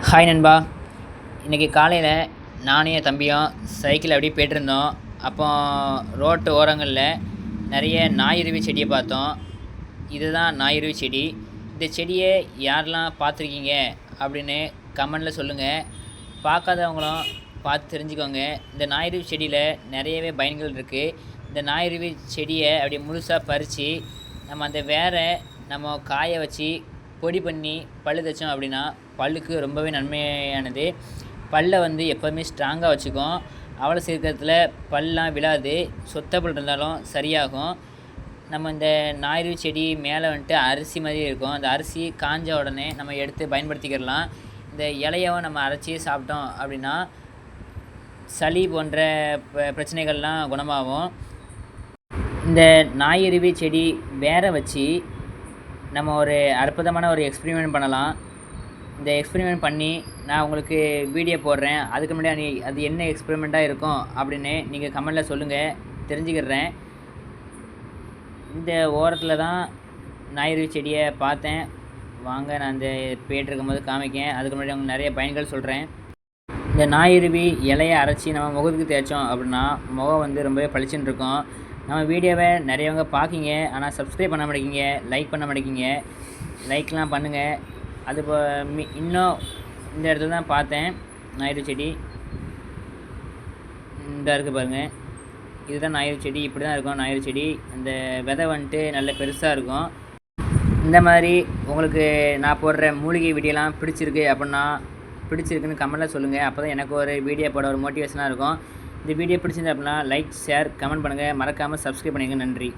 Hi நண்பா. இன்றைக்கி காலையில் நானும் என் தம்பியும் சைக்கிள் அப்படியே போய்ட்டுருந்தோம். அப்போ ரோட்டு ஓரங்களில் நிறைய நாயுருவி செடியை பார்த்தோம். இதுதான் நாயுருவி செடி. இந்த செடியை யாரெல்லாம் பார்த்துருக்கீங்க அப்படின்னு கமெண்டில் சொல்லுங்கள். பார்க்காதவங்களும் பார்த்து தெரிஞ்சுக்கோங்க. இந்த நாயுருவி செடியில் நிறையவே பயன்கள் இருக்குது. இந்த நாயுருவி செடியை அப்படியே முழுசாக பறித்து நம்ம அந்த வேரை நம்ம காய வச்சு பொடி பண்ணி பல் தைச்சோம் அப்படின்னா பல்லுக்கு ரொம்பவே நன்மையானது. பல்லை எப்போதுமே ஸ்ட்ராங்காக வச்சுக்கும். அவ்வளோ சீக்கிரத்தில் பல்லாம் விழாது. சொத்த பல் இருந்தாலும் சரியாகும். நம்ம இந்த நாயுருவி செடி மேலே அரிசி மாதிரி இருக்கும். அந்த அரிசி காஞ்ச உடனே நம்ம எடுத்து பயன்படுத்திக்கிடலாம். இந்த இலையவும் நம்ம அரைச்சி சாப்பிட்டோம் அப்படின்னா சளி போன்ற பிரச்சனைகள்லாம் குணமாகும். இந்த நாயுருவி செடி வேற வச்சு நம்ம ஒரு அற்புதமான ஒரு எக்ஸ்பெரிமெண்ட் பண்ணலாம். இந்த எக்ஸ்பெரிமெண்ட் பண்ணி நான் உங்களுக்கு வீடியோ போடுறேன். அதுக்கு முன்னாடி அது என்ன எக்ஸ்பெரிமெண்ட்டாக இருக்கும் அப்படின்னு நீங்கள் கமெண்டில் சொல்லுங்கள், தெரிஞ்சுக்கிறேன். இந்த ஓரத்தில் தான் நாயுருவி செடியை பார்த்தேன். வாங்க நான் இந்த போய்ட்டு இருக்கும்போது காமிக்கேன். அதுக்கு முன்னாடி உங்களுக்கு நிறைய பயன்கள் சொல்கிறேன். இந்த நாயுருவி இலையை அரைச்சி நம்ம முகத்துக்கு தேய்ச்சோம் அப்படின்னா முகம் ரொம்பவே பளிச்சுன்னு இருக்கும். நம்ம வீடியோவை நிறையவங்க பார்க்கிங்க, ஆனால் சப்ஸ்கிரைப் பண்ண மாட்டேங்கிங்க, லைக் பண்ண மாட்டேங்கிங்க. லைக்லாம் பண்ணுங்கள். அது இன்னும் இந்த இடத்துல தான் பார்த்தேன் நாயுருவி செடி. இந்த இருக்குது பாருங்கள், இதுதான் நாயுருவி செடி. இப்படி தான் இருக்கும் நாயுருவி செடி. இந்த விதை நல்ல பெருசாக இருக்கும். இந்த மாதிரி உங்களுக்கு நான் போடுற மூலிகை வீடியோலாம் பிடிச்சிருக்குன்னு கமெண்ட்டில் சொல்லுங்கள். அப்போ தான் எனக்கு ஒரு வீடியோ போட ஒரு மோட்டிவேஷனாக இருக்கும். இந்த வீடியோ பிடிச்சிருந்தா அப்படின்னா லைக், ஷேர், கமெண்ட் பண்ணுங்கள். மறக்காமல் சப்ஸ்கிரைப் பண்ணுங்கள். நன்றி.